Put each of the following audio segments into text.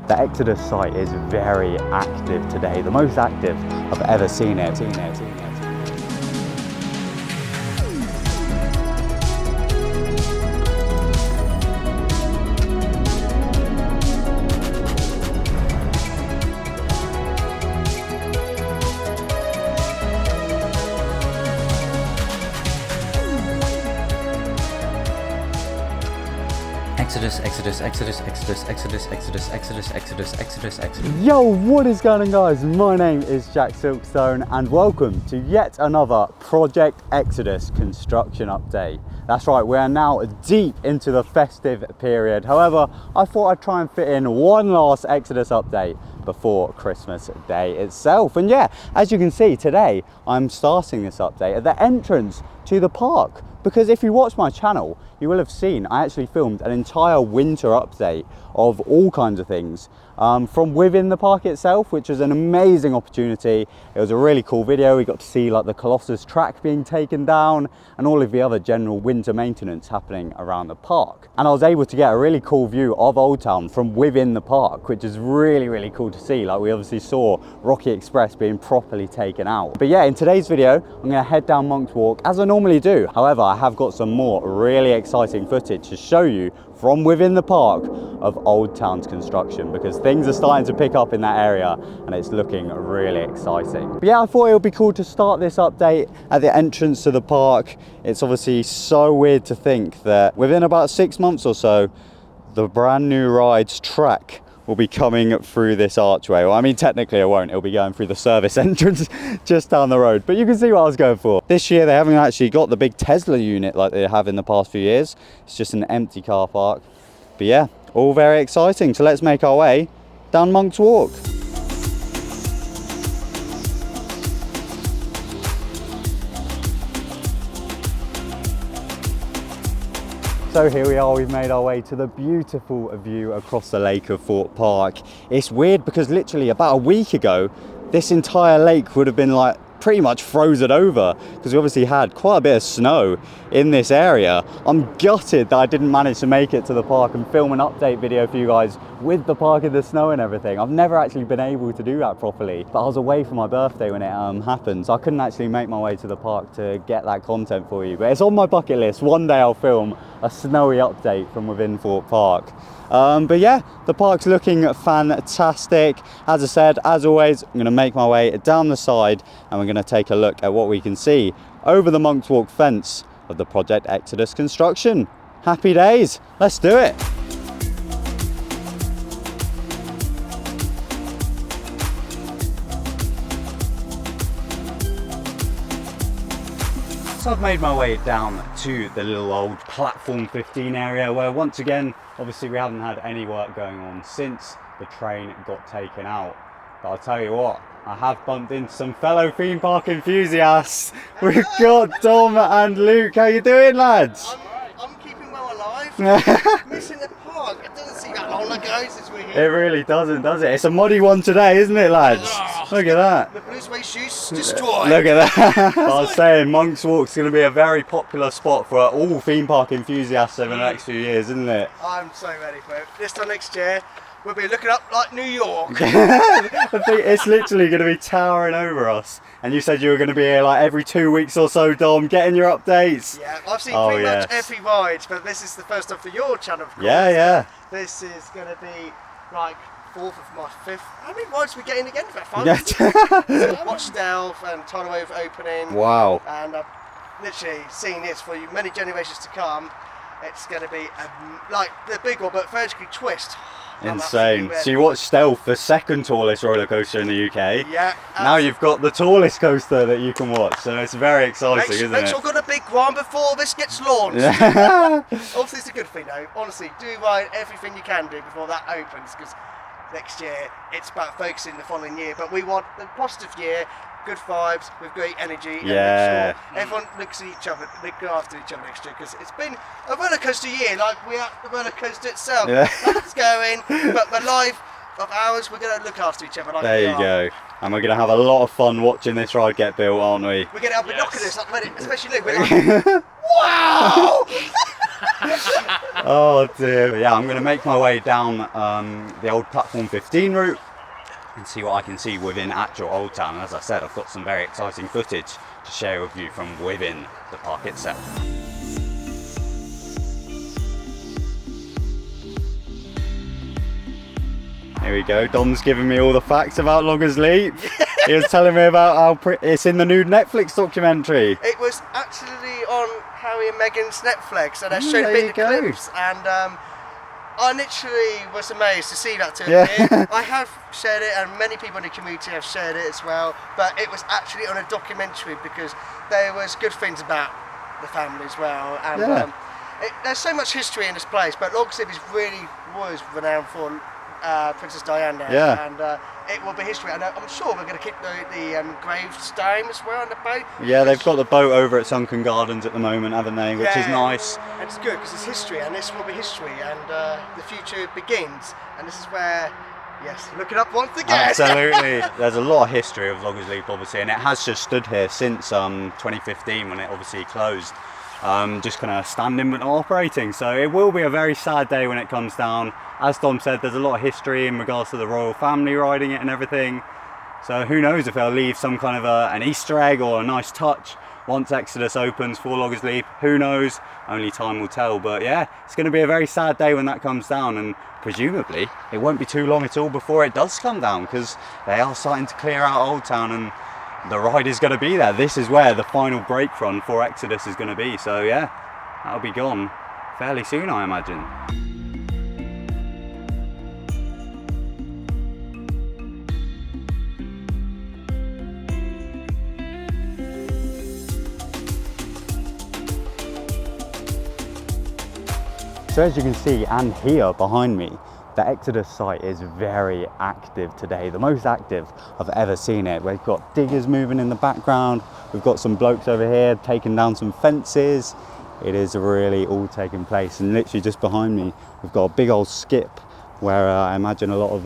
The Exodus site is very active today, the most active I've ever seen it. Exodus. Yo, what is going on, guys? My name is TheJackSilkstone and welcome to yet another Project Exodus construction update. That's right, we are now deep into the festive period. However, I thought I'd try and fit in one last Exodus update before Christmas Day itself. And yeah, as you can see today, I'm starting this update at the entrance to the park. Because if you watch my channel, you will have seen I actually filmed an entire winter update of all kinds of things from within the park itself, which was an amazing opportunity. It was a really cool video. We got to see like the Colossus track being taken down and all of the other general winter maintenance happening around the park. And I was able to get a really cool view of Old Town from within the park, which is really cool to see. Like we obviously saw Rocky Express being properly taken out. But yeah, in today's video, I'm gonna head down Monk's Walk as I normally do. However, I have got some more really exciting footage to show you from within the park of Old Town's construction, because things are starting to pick up in that area and it's looking really exciting. But yeah, I thought it would be cool to start this update at the entrance to the park. It's obviously so weird to think that within about 6 months or so, the brand new rides track will be coming through this archway. Well, I mean, technically it won't. It'll be going through the service entrance just down the road. But you can see what I was going for. This year, they haven't actually got the big Tesla unit like they have in the past few years. It's just an empty car park. But yeah, all very exciting. So let's make our way down Monk's Walk. So here we are, we've made our way to the beautiful view across the lake of Thorpe Park. It's weird because literally about a week ago, this entire lake would have been like pretty much frozen over because we obviously had quite a bit of snow in this area. I'm gutted that I didn't manage to make it to the park and film an update video for you guys with the park in the snow and everything. I've never actually been able to do that properly, but I was away for my birthday when it happened, so I couldn't actually make my way to the park to get that content for you. But it's on my bucket list. One day I'll film a snowy update from within Thorpe Park. But yeah, the park's looking fantastic. As I said, as always, I'm gonna make my way down the side and we're gonna take a look at what we can see over the Monk's Walk fence of the Project Exodus construction. Happy days, let's do it. So I've made my way down to the little old platform 15 area where once again, obviously we haven't had any work going on since the train got taken out. But I'll tell you what, I have bumped into some fellow theme park enthusiasts. We've got Dom and Luke. How you doing, lads? I'm keeping well alive. Missing the park. It doesn't seem that long ago since we're here. It really doesn't, does it? It's a muddy one today, isn't it, lads? Look at that. The blue suede shoes destroyed. Look at that. I was saying Monk's Walk's going to be a very popular spot for all theme park enthusiasts over the next few years, isn't it? I'm so ready for it. This time next year, we'll be looking up like New York. I think it's literally going to be towering over us. And you said you were going to be here like every 2 weeks or so, Dom, getting your updates. Yeah, I've seen pretty much every ride, but this is the first time for your channel, of course. Yeah. This is going to be like 4th of my 5th. How many rides are we getting again? About 5? Yeah. Watch Stealth and Tidal Wave opening. Wow. And I've literally seen this for many generations to come. It's going to be like the big one, but vertically twist. Insane. So you watched Stealth, the second tallest roller coaster in the UK. Yeah. Now you've got the tallest coaster that you can watch, so it's very exciting, isn't it? Make sure we've got a big one before this gets launched. Yeah. Obviously, it's a good thing though. Honestly, do ride everything you can do before that opens, because next year it's about focusing the following year. But we want a positive year, good vibes with great energy. Yeah. And make sure everyone looks at each other, look after each other next year, because it's been a roller coaster year. Like we're at the roller coaster itself. Yeah. That's going, but the life of ours, we're going to look after each other. Like there you go. And we're going to have a lot of fun watching this ride get built, aren't we? We're going to have binoculars, like, especially Luke. We're like, wow! Oh dear. But yeah, I'm going to make my way down the old platform 15 route and see what I can see within actual Old Town. And as I said, I've got some very exciting footage to share with you from within the park itself. Here we go, Dom's giving me all the facts about Loggers Leap. He was telling me about how it's in the new Netflix documentary. It was actually on Harry and Meghan's Netflix, and I showed a bit of the clips, and I literally was amazed to see that here. I have shared it, and many people in the community have shared it as well, but it was actually on a documentary because there was good things about the family as well, and there's so much history in this place, but Loggers Leap was renowned for Princess Diana, and it will be history. And I'm sure we're going to keep the gravestone as well on the boat. Yeah, they've got the boat over at Sunken Gardens at the moment, haven't they? Which is nice. And it's good because it's history, and this will be history, and the future begins. And this is where, yes, look it up once again. Absolutely. There's a lot of history of Loggers Leap, obviously, and it has just stood here since 2015 when it obviously closed. Just kind of standing but not operating, so it will be a very sad day when it comes down. As Dom said, there's a lot of history in regards to the royal family riding it and everything, so who knows if they'll leave some kind of an Easter egg or a nice touch once Exodus opens for Loggers Leap. Who knows, only time will tell. But yeah, it's going to be a very sad day when that comes down, and presumably it won't be too long at all before it does come down, because they are starting to clear out Old Town and the ride is going to be there. This is where the final brake run for Exodus is going to be. So yeah, that'll be gone fairly soon, I imagine. So as you can see and hear behind me, the Exodus site is very active today, the most active I've ever seen it. We've got diggers moving in the background, we've got some blokes over here taking down some fences. It is really all taking place, and literally just behind me we've got a big old skip where I imagine a lot of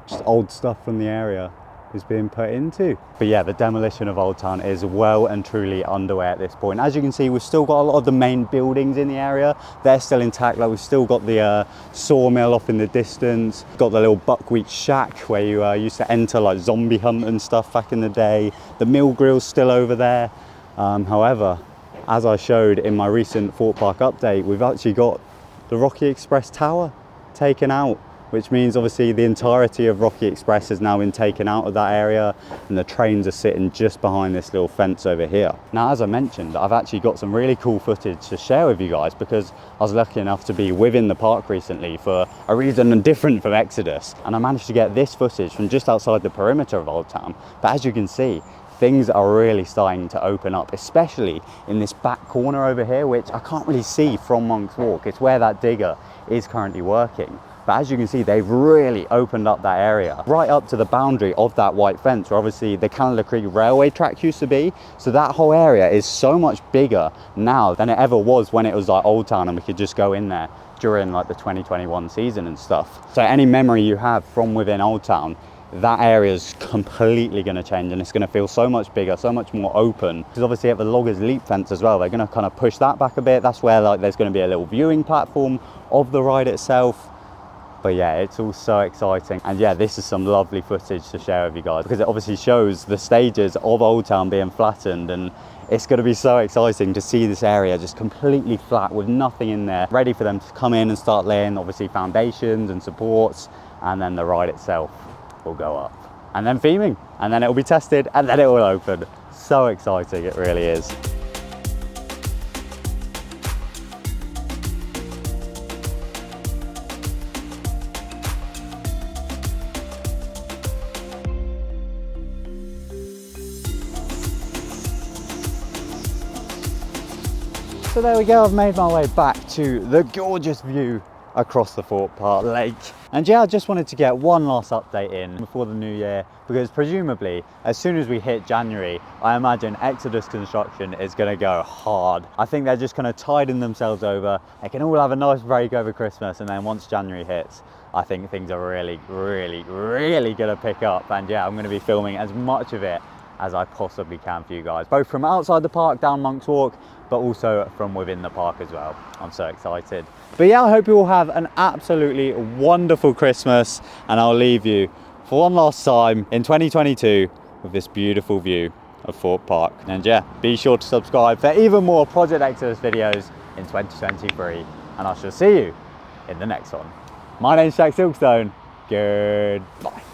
just old stuff from the area is being put into. But yeah, the demolition of Old Town is well and truly underway at this point. As you can see, we've still got a lot of the main buildings in the area. They're still intact. Like, we've still got the sawmill off in the distance, got the little buckwheat shack where you used to enter like zombie hunt and stuff back in the day. The mill grill's still over there. However, as I showed in my recent Thorpe Park update, we've actually got the Rocky Express tower taken out, which means obviously the entirety of Rocky Express has now been taken out of that area, and the trains are sitting just behind this little fence over here. Now, as I mentioned, I've actually got some really cool footage to share with you guys, because I was lucky enough to be within the park recently for a reason different from Exodus, and I managed to get this footage from just outside the perimeter of Old Town. But as you can see, things are really starting to open up, especially in this back corner over here, which I can't really see from Monk's Walk. It's where that digger is currently working. But as you can see, they've really opened up that area right up to the boundary of that white fence where obviously the Canada Creek railway track used to be. So that whole area is so much bigger now than it ever was when it was like Old Town and we could just go in there during like the 2021 season and stuff. So any memory you have from within Old Town, that area is completely going to change, and it's going to feel so much bigger, so much more open. Because obviously at the Loggers Leap fence as well, they're going to kind of push that back a bit. That's where like there's going to be a little viewing platform of the ride itself. But yeah, it's all so exciting. And yeah, this is some lovely footage to share with you guys, because it obviously shows the stages of Old Town being flattened, and it's going to be so exciting to see this area just completely flat with nothing in there, ready for them to come in and start laying obviously foundations and supports, and then the ride itself will go up. And then theming, and then it will be tested, and then it will open. So exciting, it really is. So there we go, I've made my way back to the gorgeous view across the Thorpe Park Lake. And yeah, I just wanted to get one last update in before the new year, because presumably as soon as we hit January, I imagine Exodus construction is going to go hard. I think they're just kind of tiding themselves over. They can all have a nice break over Christmas, and then once January hits, I think things are really going to pick up. And yeah, I'm going to be filming as much of it as I possibly can for you guys, both from outside the park down Monk's Walk, but also from within the park as well. I'm so excited. But yeah, I hope you all have an absolutely wonderful Christmas, and I'll leave you for one last time in 2022 with this beautiful view of Thorpe Park. And yeah, be sure to subscribe for even more Project Exodus videos in 2023, and I shall see you in the next one. My name's TheJackSilkstone. Goodbye.